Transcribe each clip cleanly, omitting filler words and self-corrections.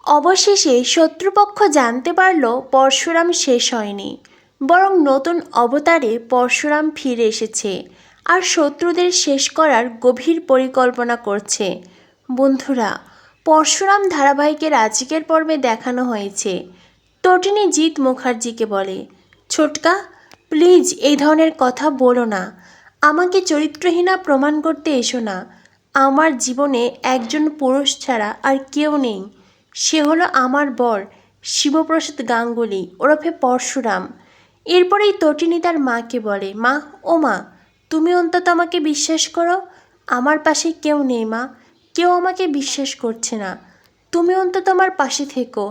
অবশেষে শত্রুপক্ষ জানতে পারল পরশুরাম শেষ হয়নি, বরং নতুন অবতারে পরশুরাম ফিরে এসেছে আর শত্রুদের শেষ করার গভীর পরিকল্পনা করছে। বন্ধুরা, পরশুরাম ধারাবাহিকের আজকের পর্বে দেখানো হয়েছে তটিনী জিৎ মুখার্জিকে বলে, ছোটকা প্লিজ এই ধরনের কথা বলো না, আমাকে চরিত্রহীনা প্রমাণ করতে এসো না। আমার জীবনে একজন পুরুষ ছাড়া আর কেউ নেই, সে হলো আমার বর শিবপ্রসাদ গাঙ্গুলি ওরফে পরশুরাম। এরপরেই তটিনী তার মাকে বলে, মা, ও মা, তুমি অন্তত আমাকে বিশ্বাস করো, আমার পাশে কেউ নেই মা, কেউ আমাকে বিশ্বাস করছে না, তুমি অন্তত আমার পাশে থেকো,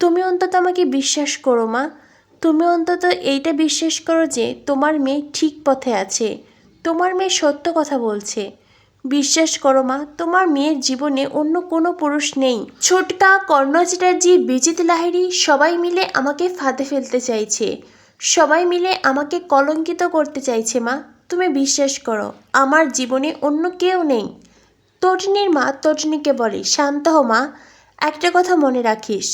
তুমি অন্তত আমাকে বিশ্বাস করো মা, তুমি অন্তত এইটা বিশ্বাস করো যে তোমার মেয়ে ঠিক পথে আছে, তোমার মেয়ে সত্য কথা বলছে, বিশ্বাস করো মা, তোমার মেয়ের জীবনে অন্য কোনো পুরুষ নেই। ছোটকা, কর্ণ চ্যাটার্জি, বিজিত লাহিড়ী সবাই মিলে আমাকে ফাঁদে ফেলতে চাইছে, সবাই মিলে আমাকে কলঙ্কিত করতে চাইছে মা, তুমি বিশ্বাস করো, আমার জীবনে অন্য কেউ নেই। তটিনীর মা তটিনীকে বলে, শান্ত হো মা, একটা কথা মনে রাখিস,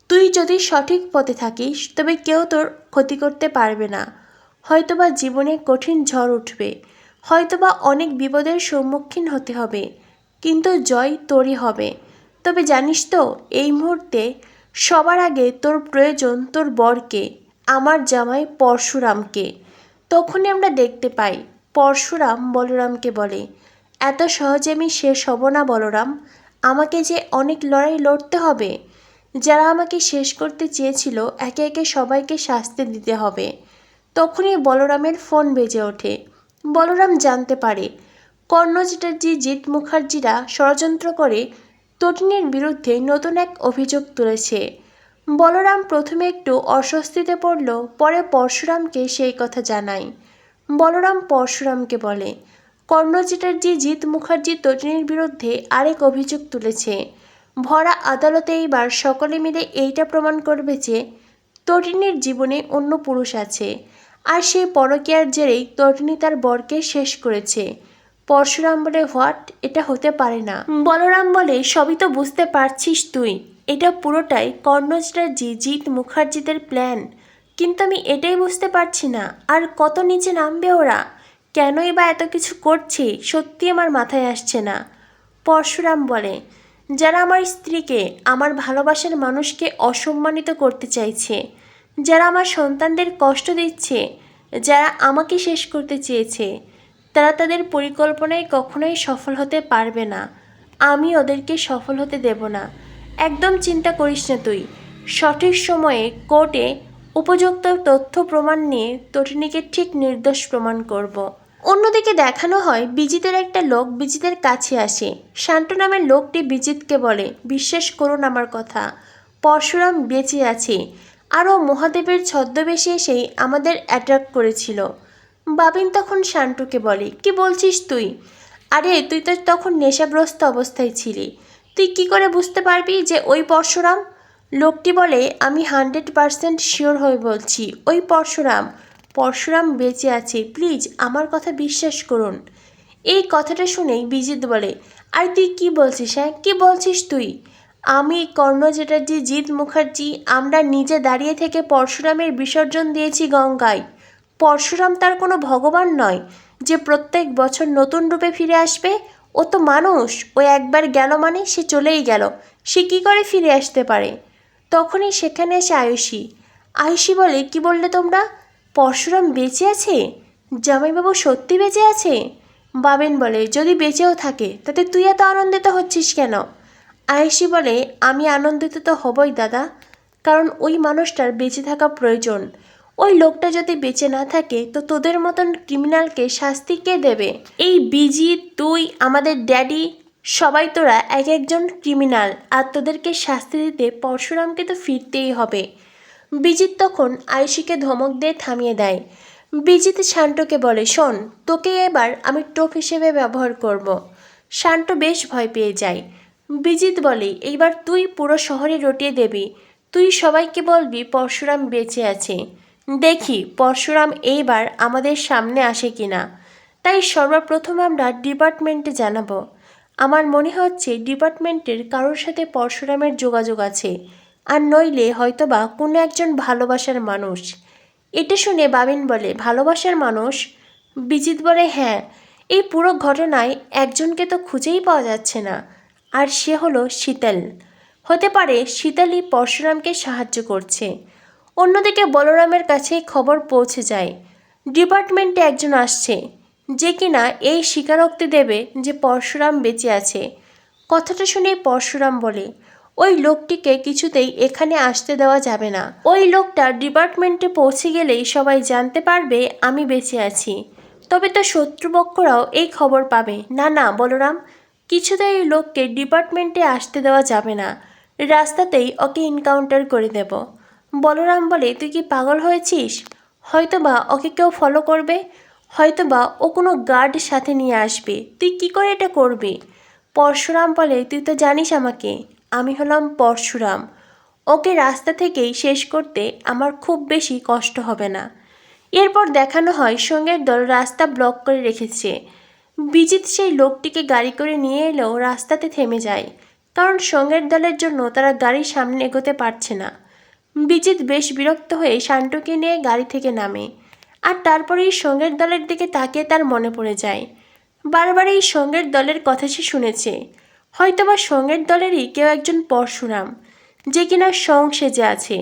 তুই যদি সঠিক পথে থাকিস তবে কেউ তোর ক্ষতি করতে পারবে না। হয়তোবা জীবনে কঠিন ঝড় উঠবে, হয়তোবা অনেক বিপদের সম্মুখীন হতে হবে, কিন্তু জয় তোরই হবে। তবে জানিস তো, এই মুহূর্তে সবার আগে তোর প্রয়োজন তোর বরকে, আমার জামাই পরশুরামকে। তখনই আমরা দেখতে পাই পরশুরাম বলরামকে বলে, এত সহজে আমি শেষ হব না বলরাম, আমাকে যে অনেক লড়াই লড়তে হবে, যারা আমাকে শেষ করতে চেয়েছিল একে একে সবাইকে শাস্তি দিতে হবে। তখনই বলরামের ফোন বেজে ওঠে। বলরাম জানতে পারে কর্ণ চ্যাটার্জি, জিৎ মুখার্জিরা ষড়যন্ত্র করে তটিনীর বিরুদ্ধে নতুন এক অভিযোগ তুলেছে। বলরাম প্রথমে একটু অস্বস্তিতে পড়ল, পরে পরশুরামকে সেই কথা জানায়। বলরাম পরশুরামকে বলে, কর্ণ চ্যাটার্জি, জিৎ মুখার্জি তটিনীর বিরুদ্ধে আরেক অভিযোগ তুলেছে। ভরা আদালতে এইবার সকলে মিলে এইটা প্রমাণ করবে যে তটিনীর জীবনে অন্য পুরুষ আছে, আর সেই পরকীয়ার জেরেই তটিনী তার বরকে শেষ করেছে। পরশুরাম বলে, হোয়াট, এটা হতে পারে না। বলরাম বলে, সবই তো বুঝতে পারছিস তুই, এটা পুরোটাই কর্ণ চ্যাটার্জি, জিৎ মুখার্জিদের প্ল্যান, কিন্তু আমি এটাই বুঝতে পারছি না আর কত নিচে নামবে ওরা, কেনই বা এত কিছু করছে, সত্যি আমার মাথায় আসছে না। পরশুরাম বলে, যারা আমার স্ত্রীকে, আমার ভালোবাসার মানুষকে অসম্মানিত করতে চাইছে, যারা আমার সন্তানদের কষ্ট দিচ্ছে, যারা আমাকে শেষ করতে চেয়েছে, তারা তাদের পরিকল্পনায় কখনোই সফল হতে পারবে না, আমি ওদেরকে সফল হতে দেব না। একদম চিন্তা করিস না তুই, সঠিক সময়ে কোর্টে উপযুক্ত তথ্য প্রমাণ নিয়ে তটিনীকে ঠিক নির্দোষ প্রমাণ করব। অন্যদিকে দেখানো হয় বিজিতের একটা লোক বিজিতের কাছে আসে। শান্ত নামের লোকটি বিজিতকে বলে, বিশ্বাস করুন আমার কথা, পরশুরাম বেঁচে আছে, আরও মহাদেবের ছদ্মবেশে এসেই আমাদের অ্যাট্রাক্ট করেছিল। বাবিন তখন শান্তুকে বলে, কি বলছিস তুই? আরে তুই তো তখন নেশাগ্রস্ত অবস্থায় ছিলি, তুই কি করে বুঝতে পারবি যে ওই পরশুরাম? লোকটি বলে, আমি 100% শিওর হয়ে বলছি, ওই পরশুরাম, পরশুরাম বেঁচে আছে, প্লিজ আমার কথা বিশ্বাস করুন। এই কথাটা শুনেই বিজিত বলে, আর তুই কি বলছিস? হ্যাঁ, কি বলছিস তুই? আমি, কর্ণ চ্যাটার্জি, জিৎ মুখার্জি, আমরা নিজে দাঁড়িয়ে থেকে পরশুরামের বিসর্জন দিয়েছি গঙ্গায়। পরশুরাম তার কোনো ভগবান নয় যে প্রত্যেক বছর নতুন রূপে ফিরে আসবে, ও তো মানুষ, ও একবার গেল মানে সে চলেই গেল, সে কী করে ফিরে আসতে পারে? তখনই সেখানে এসে আয়ুষী। আয়ুষী বলে, কি বললে তোমরা? পরশুরাম বেঁচে আছে? জামাইবাবু সত্যি বেঁচে আছে? বাবেন বলে, যদি বেঁচেও থাকে তাতে তুই এত আনন্দিত হচ্ছিস কেন? আয়ুষী বলে, আমি আনন্দিত তো হবই দাদা, কারণ ওই মানুষটার বেঁচে থাকা প্রয়োজন। ওই লোকটা যদি বেঁচে না থাকে তো তোদের মতন ক্রিমিনালকে শাস্তি কে দেবে? এই বিজিৎ, তুই, আমাদের ড্যাডি, সবাই তোরা এক একজন ক্রিমিনাল, আর তোদেরকে শাস্তি দিতে পরশুরামকে তো ফিরতেই হবে। বিজিৎ তখন আয়ুষীকে ধমক দিয়ে থামিয়ে দেয়। বিজিৎ শান্তকে বলে, শোন, তোকে এবার আমি টোপ হিসেবে ব্যবহার করব। শান্ত বেশ ভয় পেয়ে যায়। বিজিৎ বলে, এইবার তুই পুরো শহরে রটিয়ে দেবি, তুই সবাইকে বলবি পরশুরাম বেঁচে আছে, দেখি পরশুরাম এইবার আমাদের সামনে আসে কিনা। তাই সর্বপ্রথম আমরা ডিপার্টমেন্টে জানাবো। আমার মনে হচ্ছে ডিপার্টমেন্টের কারোর সাথে পরশুরামের যোগাযোগ আছে, আর নইলে হয়তোবা কোনো একজন ভালোবাসার মানুষ। এটা শুনে বাবিন বলে, ভালোবাসার মানুষ? বিজিত বলে, হ্যাঁ, এই পুরো ঘটনায় একজনকে তো খুঁজেই পাওয়া যাচ্ছে না, আর সে হলো শীতল। হতে পারে শীতলই পরশুরামকে সাহায্য করছে। অন্যদিকে বলরামের কাছে খবর পৌঁছে যায়, ডিপার্টমেন্টে একজন আসছে, যে কিনা এই স্বীকারোক্তি দেবে যে পরশুরাম বেঁচে আছে। কথাটা শুনে পরশুরাম বলে, ওই লোকটিকে কিছুতেই এখানে আসতে দেওয়া যাবে না। ওই লোকটা ডিপার্টমেন্টে পৌঁছে গেলেই সবাই জানতে পারবে আমি বেঁচে আছি, তবে তো শত্রুপক্ষরাও এই খবর পাবে। না না বলরাম, কিছুতেই এই লোককে ডিপার্টমেন্টে আসতে দেওয়া যাবে না, রাস্তাতেই ওকে এনকাউন্টার করে দেব। বলরাম বলে, তুই কি পাগল হয়েছিস? হয়তোবা ওকে কেউ ফলো করবে, হয়তোবা ও কোনো গার্ড সাথে নিয়ে আসবে, তুই কি করে এটা করবি? পরশুরাম বলে, তুই তো জানিস আমাকে, আমি হলাম পরশুরাম, ওকে রাস্তা থেকেই শেষ করতে আমার খুব বেশি কষ্ট হবে না। এরপর দেখানো হয় সঙ্গের দল রাস্তা ব্লক করে রেখেছে। বিজিত সেই লোকটিকে গাড়ি করে নিয়ে এলেও রাস্তাতে থেমে যায়, কারণ সঙ্গের দলের জন্য তারা গাড়ির সামনে এগোতে পারছে না। বিজিত বেশ বিরক্ত হয়ে শান্তকে নিয়ে গাড়ি থেকে নামে, আর তারপরেই সঙ্গের দলের দিকে তাকিয়ে তার মনে পড়ে যায় বারবার এই সঙ্গের দলের কথা সে শুনেছে। হয়তোবা সঙ্গের দলেরই কেউ একজন পরশুরাম, যে কিনা সং সেজে আছে।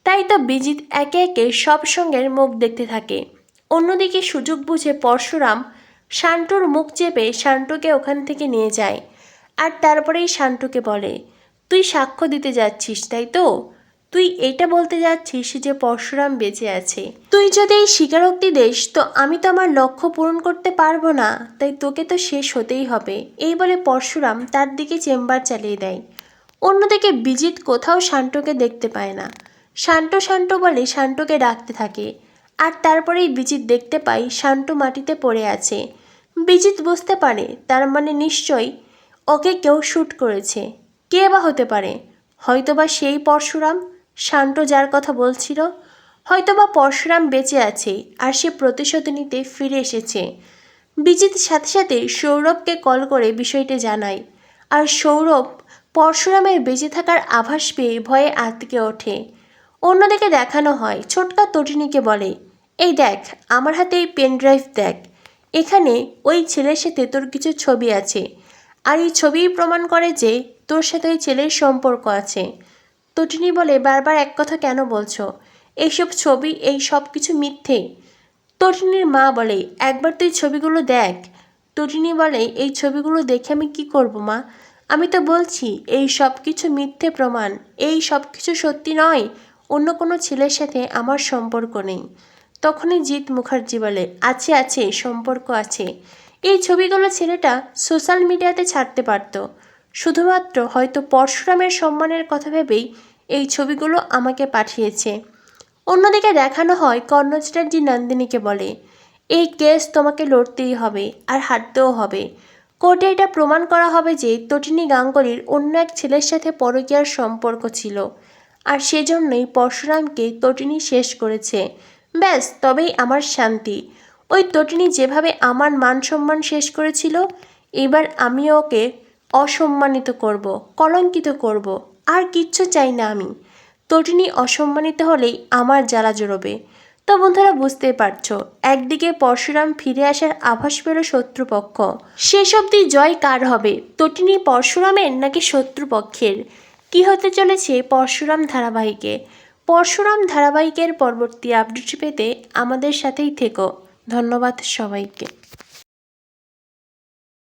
তাই তো বিজিত একে একে সব সঙ্গের মুখ দেখতে থাকে। অন্যদিকে সুযোগ বুঝে পরশুরাম শান্তুর মুখ চেপে শান্তুকে ওখান থেকে নিয়ে যায়, আর তারপরেই শান্তুকে বলে, তুই সাক্ষ্য দিতে যাচ্ছিস তাই তো? তুই এটা বলতে যাচ্ছিস যে পরশুরাম বেঁচে আছে। তুই যদি এই স্বীকারোক্তি দিস তো আমি তো আমার লক্ষ্য পূরণ করতে পারবো না, তাই তোকে তো শেষ হতেই হবে। এই বলে পরশুরাম তার দিকে চেম্বার চালিয়ে দেয়। অন্যদিকে বিজিত কোথাও শান্তকে দেখতে পায় না। শান্ত শান্ত বলে শান্তকে ডাকতে থাকে, আর তারপরেই বিজিত দেখতে পায় শান্ত মাটিতে পড়ে আছে। বিজিত বুঝতে পারে তার মানে নিশ্চয়ই ওকে কেউ শ্যুট করেছে। কে বা হতে পারে? হয়তোবা সেই পরশুরাম শান্ত যার কথা বলছিল। হয়তোবা পরশুরাম বেঁচে আছে আর সে প্রতিশোধ নিতে ফিরে এসেছে। বিজিত সাথে সাথে সৌরভকে কল করে বিষয়টি জানায়, আর সৌরভ পরশুরামের বেঁচে থাকার আভাস পেয়ে ভয়ে আতকে ওঠে। অন্যদিকে দেখানো হয় ছোটকা তটিনীকে বলে, এই দেখ আমার হাতে এই পেন ড্রাইভ দেখ, এখানে ওই ছেলের সাথে তোর কিছু ছবি আছে, আর এই ছবিই প্রমাণ করে যে তোর সাথে ওই ছেলের সম্পর্ক আছে। তটিনী বলে, বারবার এক কথা কেন বলছো? এইসব ছবি এই সব কিছু মিথ্যে। তটিনীর মা বলে, একবার তুই ছবিগুলো দেখ। তটিনী বলে, এই ছবিগুলো দেখে আমি কি করব মা? আমি তো বলছি এই সব কিছু মিথ্যে প্রমাণ, এই সব কিছু সত্যি নয়, অন্য কোনো ছেলের সাথে আমার সম্পর্ক নেই। তখনই জিৎ মুখার্জি বলে, আছে আছে, সম্পর্ক আছে। এই ছবিগুলো ছেলেটা সোশ্যাল মিডিয়াতে ছাড়তে পারত, শুধুমাত্র হয়তো পরশুরামের সম্মানের কথা ভেবেই এই ছবিগুলো আমাকে পাঠিয়েছে। অন্যদিকে দেখানো হয় কর্ণ চ্যাটার্জি নন্দিনীকে বলে, এই কেস তোমাকে লড়তেই হবে আর হারতেও হবে। কোর্টে এটা প্রমাণ করা হবে যে তটিনী গাঙ্গুলির অন্য এক ছেলের সাথে পরকীয়ার সম্পর্ক ছিল, আর সেজন্যই পরশুরামকে তটিনী শেষ করেছে। ব্যাস, তবেই আমার শান্তি। ওই তটিনী যেভাবে আমার মান সম্মান শেষ করেছিল, এবার আমি ওকে অসম্মানিত করব, কলঙ্কিত করব, আর কিচ্ছু চাই না আমি। তটিনী অসম্মানিত হলেই আমার জ্বালা জড়োবে। তো বন্ধুরা বুঝতেই পারছো, একদিকে পরশুরাম ফিরে আসার আভাস পেল শত্রুপক্ষ, শেষ অবধি জয় কার হবে, তটিনী পরশুরামের নাকি শত্রুপক্ষের? কি হতে চলেছে পরশুরাম ধারাবাহিকে? পরশুরাম ধারাবাহিকের পরবর্তী আপডেট পেতে আমাদের সাথেই থেকো। ধন্যবাদ সবাইকে।